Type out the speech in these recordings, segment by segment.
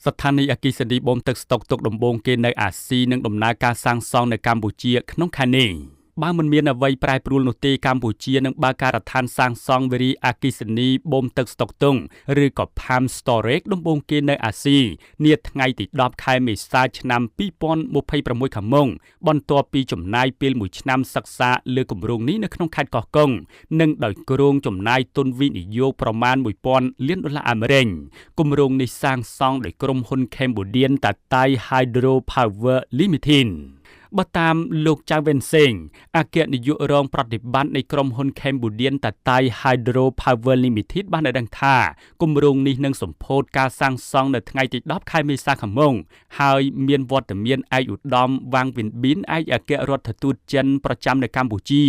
ស្ថានីយ៍អគ្គិសនីបូមទឹកស្តុកទុកដំបូងគេនៅអាស៊ីនឹងដំណើរការសាងសង់នៅកម្ពុជាក្នុងខែនេះបើមិនមានអ្វីប្រែប្រួលនោះទេកម្ពុជានឹងបើកការដ្ឋានសាងសង់វារីអគ្គិសនីបូមទឹកស្តុកទុងឬក៏ Pump Storage ដំបូងគេនៅអាស៊ីនាថ្ងៃទី10ខែមេសាឆ្នាំ2026ខាងមុខបន្ទាប់ពីចំណាយពេល1ឆ្នាំសិក្សាលើគម្រោងនេះនៅក្នុងខេត្តកោះកុងនិងដោយគ្រោងចំណាយទុនវិនិយោគប្រមាណ$1000 លានគម្រោងនេះសាងសង់ដោយក្រុមហ៊ុន Cambodian Tatai Hydro Power Limited បើតាមលោកចៅវ៉ិនសេងអគ្គនាយករងប្រតិបត្តិនៃក្រុមហ៊ុន Cambodian Tatai Hydro Power Limited បានដឹងថាគម្រោងនេះនឹងសម្ពោធការសាងសង់នៅថ្ងៃទី10ខែមេសាខាងមុខហើយមានវត្តមានឯកឧត្តមវ៉ាងវិនប៊ីនឯកអគ្គរដ្ឋទូតចិនប្រចាំនៅកម្ពុជា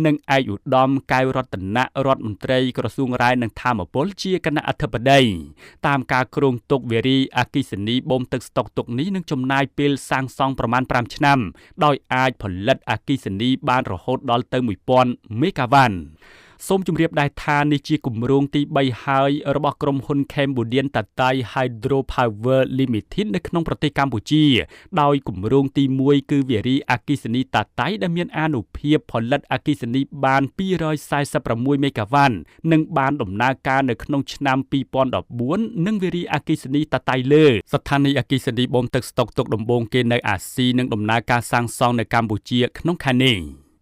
និងឯកឧត្តមកែវរតនៈរដ្ឋមន្ត្រីក្រសួងរាយនឹងធម្មពលជាគណៈអធិបតីតាមការគ្រោងទុកវារីអគ្គិសនីបូមទឹកស្តុកទុកនេះនឹងចំណាយពេលសាងសង់ប្រមាណ5ឆ្នាំដោយអាចផលិតអគ្គិសនីបានរហូតដល់ទៅ1000 មេហ្គាវ៉ាត់សូមជម្រាបដែរថានេះជាគម្រោងទី3ហើយរបស់ក្រុមហ៊ុន Cambodian Tatai Hydro Power Limited នៅក្នុងប្រទេសកម្ពុជាដោយគម្រោងទី1គឺវារីអគ្គិសនីតាតៃដែលមានអានុភាពផលិតអគ្គិសនីបាន246 មេហ្គាវ៉ាត់និងបានដំណើរការនៅក្នុងឆ្នាំ2014និងវារីអគ្គិសនីតាតៃលើស្ថានីយ៍អគ្គិសនីបូមទឹកស្តុកទុកដំបូងគេនៅអាស៊ីនឹងដំណើរការសាងសង់នៅកម្ពុជាក្នុងខែនេះ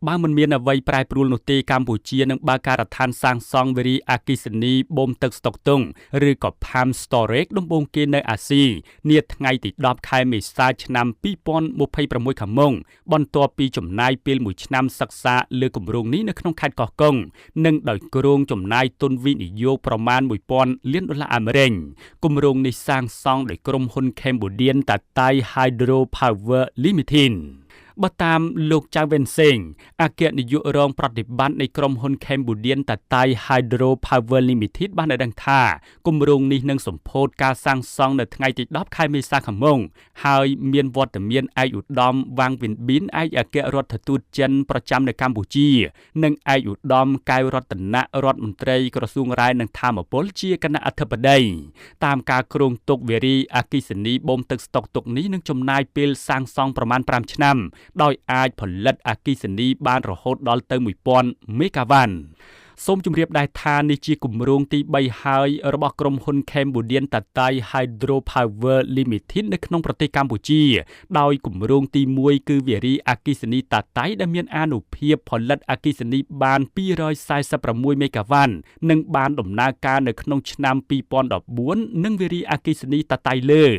បើមិនមានអ្វីប្រែប្រួលនោះទេកម្ពុជានឹងបើកការដ្ឋានសាងសង់វារីអគ្គិសនីបូមទឹកស្តុកទុងឬក៏ Pump Storage ដំបូងគេនៅអាស៊ីនាថ្ងៃទី10ខែមេសាឆ្នាំ2026ខាងមុខបន្ទាប់ពីចំណាយពេល1ឆ្នាំសិក្សាលើគម្រោងនេះនៅក្នុងខេត្តកោះកុងនិងដោយគ្រោងចំណាយទុនវិនិយោគប្រមាណ$1000 លានគម្រោងនេះសាងសង់ដោយក្រុមហ៊ុន Cambodian Tatai Hydro Power Limitedបើតាមលោកចៅវ៉ិនសេងអគ្គនាយករងប្រតិបត្តិនៃក្រុមហ៊ុន Cambodian Tatai Hydro Power Limited បានដឹងថាគម្រោងនេះនឹងសម្ពោធការសាងសង់នៅថ្ងៃទី10ខែមេសាខាងមុខហើយមានវត្តមានឯកឧត្តមវ៉ាងវិនប៊ីនឯកអគ្គរដ្ឋទូតចិនប្រចាំនៅកម្ពុជានិងឯកឧត្តមកែវរតនៈរដ្ឋមន្ត្រីក្រសួងរាយនឹងធម្មពលជាគណៈអធិបតីតាមការគ្រោងទុកវារីអគ្គិសនីបូមទឹកស្តុកទុកនេះនឹងចំណាយពេលសាងសង់ប្រមាណ5ឆ្នាំដោយអាចផលិតអគ្គិសនីបានរហូតដល់ទៅ1000 មេហ្គាវ៉ាត់សូមជម្រាបដែរថានេះជាគម្រោងទី3ហើយរបស់ក្រុមហ៊ុន Cambodian Tatai Hydro Power Limited នៅក្នុងប្រទេសកម្ពុជាដោយគម្រោងទី1គឺវារីអគ្គិសនីតាតៃដែលមានអានុភាពផលិតអគ្គិសនីបាន246 មេហ្គាវ៉ាត់និងបានដំណើរការនៅក្នុងឆ្នាំ2014និងវារីអគ្គិសនីតាតៃលើ